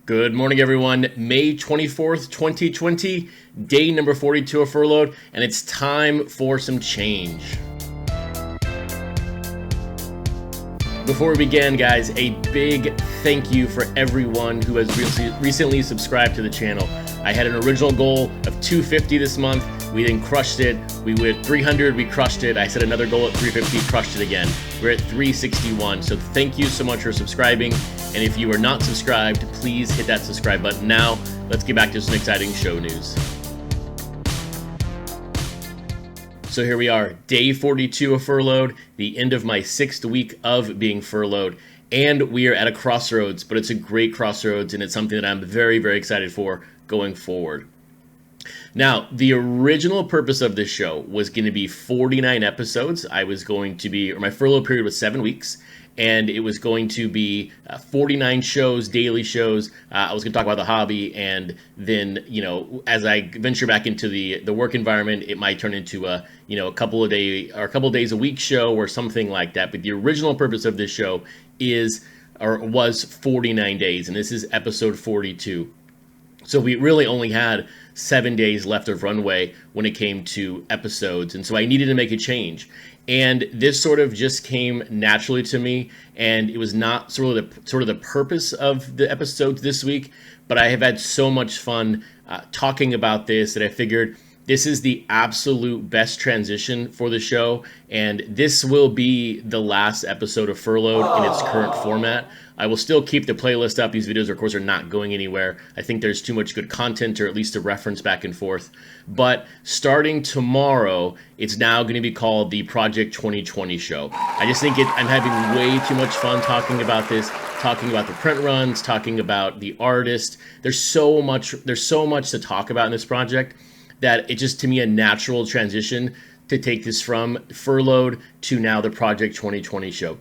Good morning, everyone. May 24th, 2020, day number 42 of Furloughed, and it's time for some change. Before we begin, guys, a big thank you for everyone who has recently subscribed to the channel. I had an original goal of 250 this month. We then crushed it. We went 300, we crushed it. I set another goal at 350, crushed it again. We're at 361. So thank you so much for subscribing. And if you are not subscribed, please hit that subscribe button now. Let's get back to some exciting show news. So here we are, day 42 of Furloughed, the end of my 6th week of being furloughed. And we are at a crossroads, but it's a great crossroads, and it's something that I'm very, very excited for going forward. Now, the original purpose of this show was going to be 49 episodes. My furlough period was 7 weeks, and it was going to be 49 shows, daily shows. I was going to talk about the hobby, and then, as I venture back into the work environment, it might turn into a couple of days a week show or something like that. But the original purpose of this show was 49 days, and this is episode 42. So we really only had 7 days left of runway when it came to episodes, and so I needed to make a change. And this sort of just came naturally to me, and it was not sort of the purpose of the episodes this week, but I have had so much fun talking about this that I figured this is the absolute best transition for the show, and this will be the last episode of Furloughed in its current format. I will still keep the playlist up. These videos, of course, are not going anywhere. I think there's too much good content, or at least a reference back and forth. But starting tomorrow, it's now going to be called the Project 2020 Show. I just think I'm having way too much fun talking about this, talking about the print runs, talking about the artist. There's so much to talk about in this project that it's just, to me, a natural transition to take this from Furloughed to now the Project 2020 Show.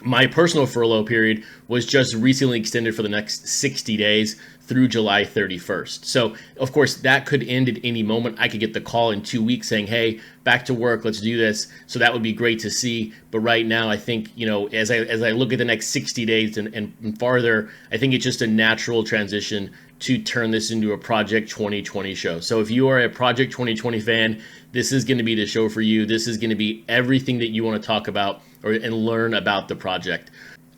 My personal furlough period was just recently extended for the next 60 days through July 31st. So, of course, that could end at any moment. I could get the call in 2 weeks saying, hey, back to work, let's do this. So that would be great to see. But right now, I think, as I look at the next 60 days and farther, I think it's just a natural transition to turn this into a Project 2020 show. So if you are a Project 2020 fan, this is going to be the show for you. This is going to be everything that you want to talk about and learn about the project.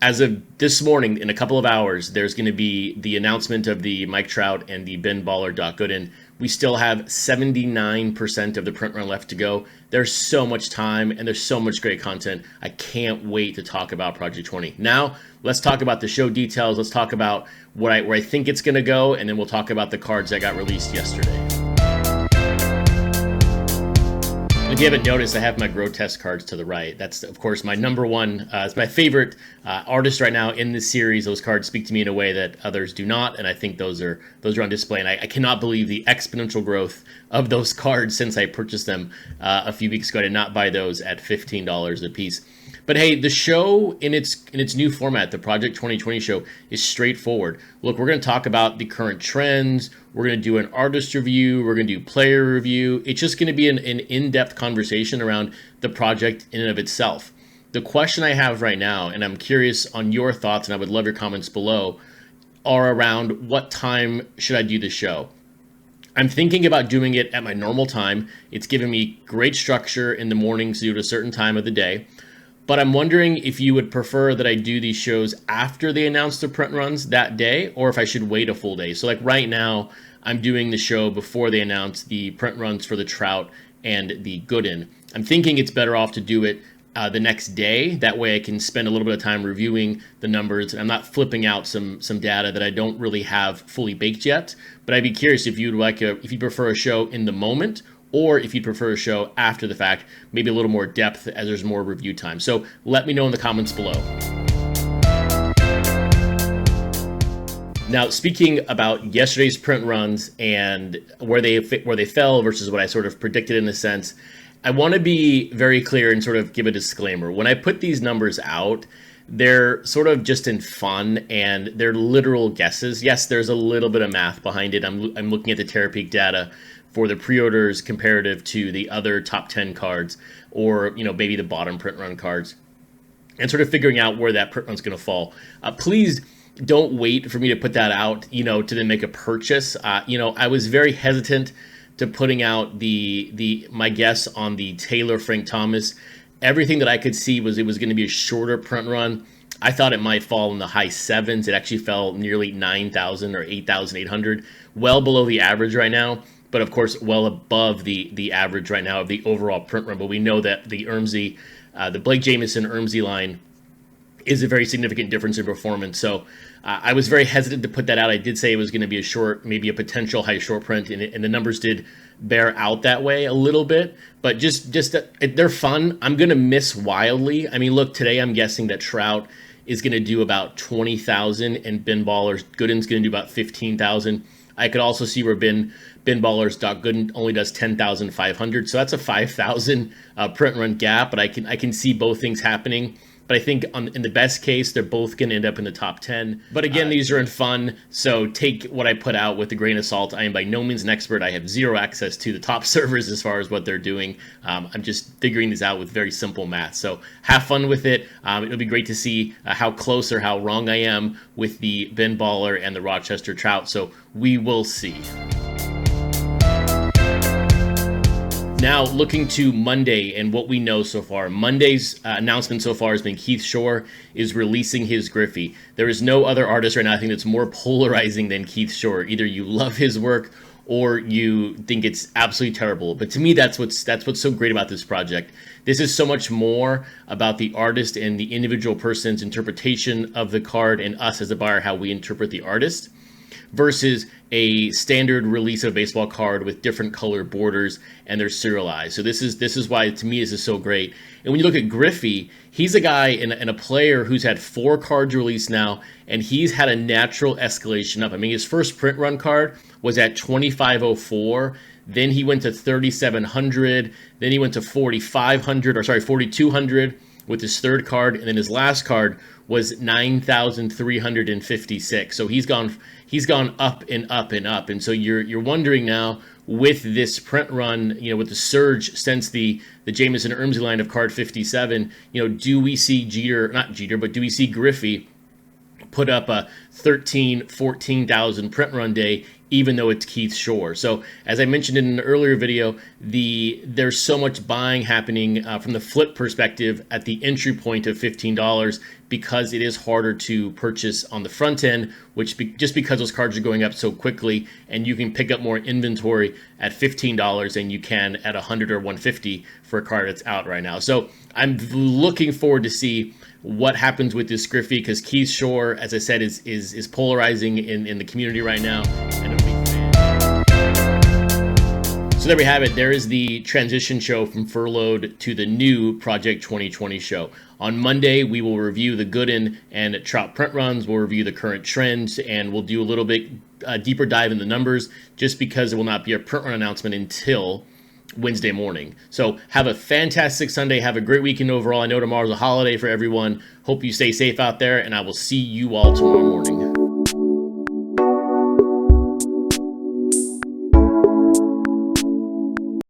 As of this morning, in a couple of hours, there's going to be the announcement of the Mike Trout and the Ben Baller Doc Gooden. We still have 79% of the print run left to go. There's so much time and there's so much great content. I can't wait to talk about Project 20. Now, let's talk about the show details. Let's talk about where I think it's going to go, and then we'll talk about the cards that got released yesterday. If you haven't noticed, I have my Microtest Cards to the right. That's, of course, my number one. It's my favorite artist right now in this series. Those cards speak to me in a way that others do not, and I think those are on display. And I cannot believe the exponential growth of those cards since I purchased them a few weeks ago. I did not buy those at $15 a piece. But hey, the show in its new format, the Project 2020 show, is straightforward. Look, we're going to talk about the current trends. We're going to do an artist review. We're going to do player review. It's just going to be an in-depth conversation around the project in and of itself. The question I have right now, and I'm curious on your thoughts, and I would love your comments below, are around what time should I do the show? I'm thinking about doing it at my normal time. It's given me great structure in the mornings to do it at a certain time of the day. But I'm wondering if you would prefer that I do these shows after they announce the print runs that day, or if I should wait a full day. So like right now, I'm doing the show before they announce the print runs for the Trout and the Gooden. I'm thinking it's better off to do it the next day. That way I can spend a little bit of time reviewing the numbers, and I'm not flipping out some data that I don't really have fully baked yet. But I'd be curious if you prefer a show in the moment, or if you'd prefer a show after the fact, maybe a little more depth as there's more review time. So let me know in the comments below. Now, speaking about yesterday's print runs and where they fell versus what I sort of predicted in a sense, I want to be very clear and sort of give a disclaimer. When I put these numbers out, they're sort of just in fun, and they're literal guesses. Yes, there's a little bit of math behind it. I'm looking at the Terapeak data for the pre-orders comparative to the other top 10 cards, or maybe the bottom print run cards, and sort of figuring out where that print run's going to fall. Please don't wait for me to put that out, to then make a purchase. I was very hesitant to putting out the my guess on the Taylor Frank Thomas. Everything that I could see was it was going to be a shorter print run. I thought it might fall in the high sevens. It actually fell nearly 9,000 or 8,800, well below the average right now, but of course well above the average right now of the overall print run. But we know that the the Blake Jamieson Ermsey line is a very significant difference in performance. So I was very hesitant to put that out. I did say it was going to be a short, maybe a potential high short print, and the numbers did bear out that way a little bit. But just they're fun. I'm going to miss wildly. I mean, look, today I'm guessing that Trout is going to do about 20,000, and Ben Baller's Gooden's going to do about 15,000. I could also see where Ben Baller's Gooden only does 10,500, so that's a 5,000 print run gap. But I can see both things happening. But I think in the best case, they're both going to end up in the top 10. But again, these are in fun, so take what I put out with a grain of salt. I am by no means an expert. I have zero access to the top servers as far as what they're doing. I'm just figuring this out with very simple math. So have fun with it. It'll be great to see how close or how wrong I am with the Ben Baller and the Rochester Trout. So we will see. Now, looking to Monday and what we know so far. Monday's announcement so far has been Keith Shore is releasing his Griffey. There is no other artist right now, I think, that's more polarizing than Keith Shore. Either you love his work or you think it's absolutely terrible. But to me, that's what's so great about this project. This is so much more about the artist and the individual person's interpretation of the card, and us as a buyer, how we interpret the artist, versus a standard release of a baseball card with different color borders and they're serialized. So this is why, to me, this is so great. And when you look at Griffey, he's a guy and a player who's had 4 cards released now, and he's had a natural escalation up. I mean, his first print run card was at 2504. Then he went to 3700. Then he went to 4200 with his third card, and then his last card was 9,356. So he's gone up and up and up. And so you're wondering now, with this print run, with the surge since the Jamieson Ermsey line of card 57, do we see do we see Griffey put up a 14,000 print run day, even though it's Keith Shore? So as I mentioned in an earlier video, there's so much buying happening from the flip perspective at the entry point of $15, because it is harder to purchase on the front end, just because those cards are going up so quickly, and you can pick up more inventory at $15 than you can at $100 or $150 for a card that's out right now. So I'm looking forward to see what happens with this Griffey, because Keith Shore, as I said, is polarizing in the community right now. And a big fan. So there we have it. There is the transition show from Furloughed to the new Project 2020 show. On Monday, we will review the Gooden and Trout print runs. We'll review the current trends, and we'll do a little bit deeper dive in the numbers, just because there will not be a print run announcement until Wednesday morning. So have a fantastic Sunday. Have a great weekend overall. I know tomorrow's a holiday for everyone. Hope you stay safe out there, and I will see you all tomorrow morning.